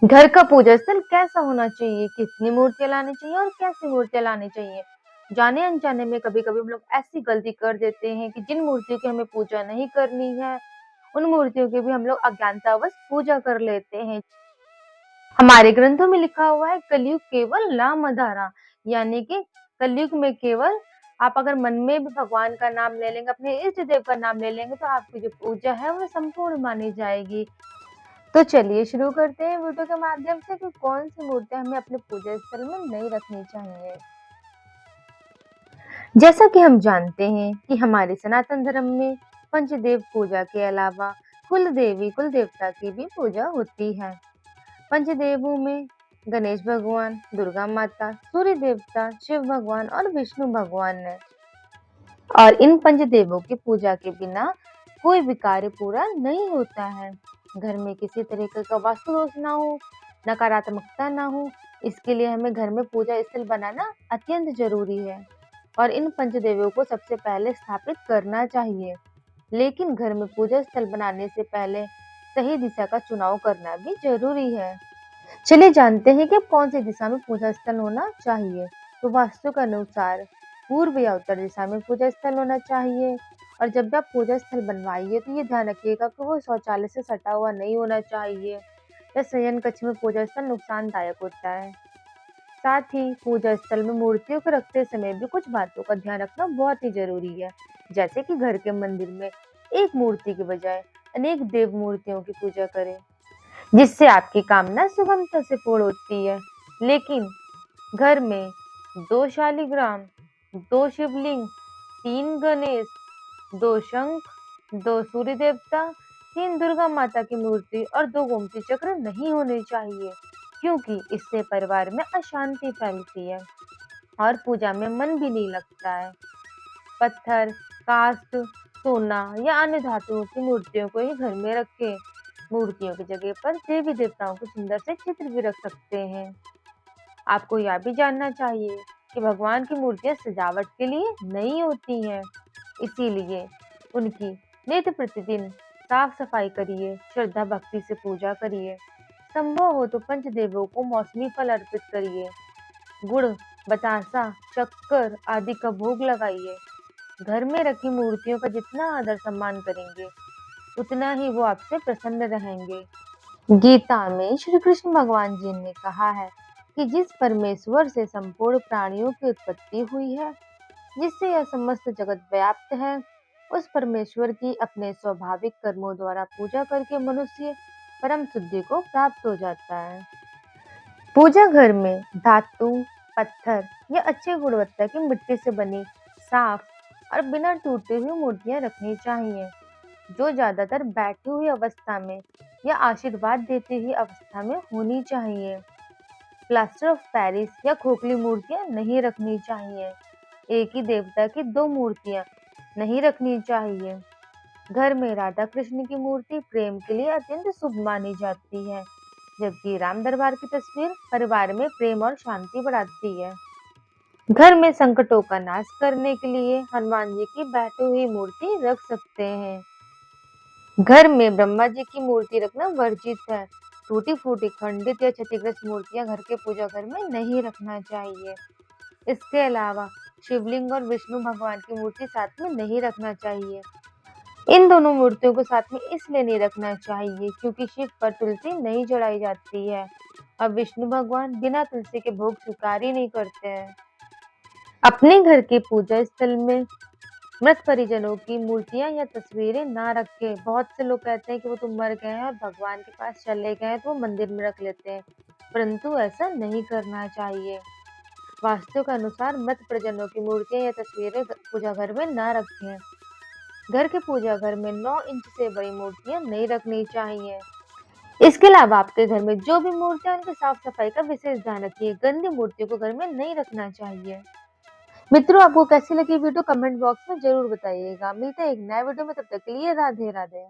घर का पूजा स्थल कैसा होना चाहिए, कितनी मूर्तियाँ लानी चाहिए और कैसी मूर्तियाँ लानी चाहिए? जाने-अनजाने में कभी-कभी हम लोग ऐसी गलती कर देते हैं कि जिन मूर्तियों की हमें पूजा नहीं करनी है, उन मूर्तियों की भी हम लोग अज्ञानतावश पूजा कर लेते हैं। हमारे ग्रंथों में लिखा हुआ है कलयुग केवल नाम आधारा, यानी कि कलयुग में केवल आप अगर मन में भी भगवान का नाम ले लेंगे, अपने इष्ट देव का नाम ले लेंगे तो आपकी जो पूजा है वो संपूर्ण मानी जाएगी। तो चलिए शुरू करते हैं वीडियो के माध्यम से कि कौन सी मूर्तियां हमें अपने पूजा स्थल में नहीं रखनी चाहिए। जैसा कि हम जानते हैं कि हमारे सनातन धर्म में पंचदेव पूजा के अलावा कुल देवी कुल देवता की भी पूजा होती है। पंचदेवों में गणेश भगवान, दुर्गा माता, सूर्य देवता, शिव भगवान और विष्णु भगवान है। और इन पंचदेवों की पूजा के बिना कोई भी कार्य पूरा नहीं होता है। घर में किसी तरीके का वास्तु दोष ना हो, नकारात्मकता ना हो, इसके लिए हमें घर में पूजा स्थल बनाना अत्यंत जरूरी है और इन पंचदेवों को सबसे पहले स्थापित करना चाहिए। लेकिन घर में पूजा स्थल बनाने से पहले सही दिशा का चुनाव करना भी जरूरी है। चलिए जानते हैं कि अब कौन सी दिशा में पूजा स्थल होना चाहिए। तो वास्तु के अनुसार पूर्व या उत्तर दिशा में पूजा स्थल होना चाहिए और जब भी आप पूजा स्थल बनवाइए तो ये ध्यान रखिएगा कि वो शौचालय से सटा हुआ नहीं होना चाहिए या शयन कक्ष में पूजा स्थल नुकसानदायक होता है। साथ ही पूजा स्थल में मूर्तियों को रखते समय भी कुछ बातों का ध्यान रखना बहुत ही जरूरी है, जैसे कि घर के मंदिर में एक मूर्ति के बजाय अनेक देव मूर्तियों की पूजा करें, जिससे आपकी कामना सुगमता से पूर्ण होती है। लेकिन घर में 2 शालिग्राम, 2 शिवलिंग, 3 गणेश, 2 शंख, 2 सूर्य देवता, 3 दुर्गा माता की मूर्ति और 2 गोमती चक्र नहीं होने चाहिए, क्योंकि इससे परिवार में अशांति फैलती है और पूजा में मन भी नहीं लगता है। पत्थर, काष्ठ, सोना या अन्य धातुओं की मूर्तियों को ही घर में रखें। मूर्तियों की जगह पर देवी देवताओं के सुंदर से चित्र भी रख सकते हैं। आपको यह भी जानना चाहिए कि भगवान की मूर्तियां सजावट के लिए नहीं होती हैं, इसीलिए उनकी नित्य प्रतिदिन साफ सफाई करिए, श्रद्धा भक्ति से पूजा करिए। संभव हो तो पंचदेवों को मौसमी फल अर्पित करिए, गुड़, बतासा, शक्कर आदि का भोग लगाइए। घर में रखी मूर्तियों का जितना आदर सम्मान करेंगे, उतना ही वो आपसे प्रसन्न रहेंगे। गीता में श्री कृष्ण भगवान जी ने कहा है कि जिस परमेश्वर से संपूर्ण प्राणियों की उत्पत्ति हुई है, जिससे यह समस्त जगत व्याप्त है, उस परमेश्वर की अपने स्वाभाविक कर्मों द्वारा पूजा करके मनुष्य परम शुद्धि को प्राप्त हो जाता है। पूजा घर में धातु, पत्थर या अच्छी गुणवत्ता की मिट्टी से बनी साफ और बिना टूटे हुई मूर्तियां रखनी चाहिए, जो ज्यादातर बैठी हुई अवस्था में या आशीर्वाद देती हुई अवस्था में होनी चाहिए। प्लास्टर ऑफ पेरिस या खोखली मूर्तियां नहीं रखनी चाहिए। एक ही देवता की 2 मूर्तियां नहीं रखनी चाहिए। घर में राधा कृष्ण की मूर्ति प्रेम के लिए अत्यंत शुभ मानी जाती है, जबकि राम दरबार की तस्वीर परिवार में प्रेम और शांति बढ़ाती है। घर में संकटों का नाश करने के लिए हनुमान जी की बैठी हुई मूर्ति रख सकते हैं। घर में ब्रह्मा जी की मूर्ति रखना वर्जित है। टूटी फूटी, खंडित या क्षतिग्रस्त मूर्तियां घर के पूजा घर में नहीं रखना चाहिए। इसके अलावा शिवलिंग और विष्णु भगवान की मूर्ति साथ में नहीं रखना चाहिए। इन दोनों मूर्तियों को साथ में इसलिए नहीं रखना चाहिए क्योंकि शिव पर तुलसी नहीं चढ़ाई जाती है और विष्णु भगवान बिना तुलसी के भोग स्वीकार ही नहीं करते हैं। अपने घर के पूजा स्थल में मृत परिजनों की मूर्तियां या तस्वीरें ना रखें। बहुत से लोग कहते हैं कि वो तो मर गए हैं और भगवान के पास चले गए हैं तो वो मंदिर में रख लेते हैं, परंतु ऐसा नहीं करना चाहिए। वास्तु के अनुसार मृत परिजनों की मूर्तियां या तस्वीरें पूजा घर में ना रखें। घर के पूजा घर में 9 इंच से बड़ी मूर्तियां नहीं रखनी चाहिए। इसके अलावा आपके घर में जो भी मूर्तियां उनकी साफ सफाई का विशेष ध्यान रखिए। गंदी मूर्तियों को घर में नहीं रखना चाहिए। मित्रों, आपको कैसी लगी वीडियो कमेंट बॉक्स में जरूर बताइएगा। मिलते हैं एक नए वीडियो में, तब तक के लिए राधे राधे।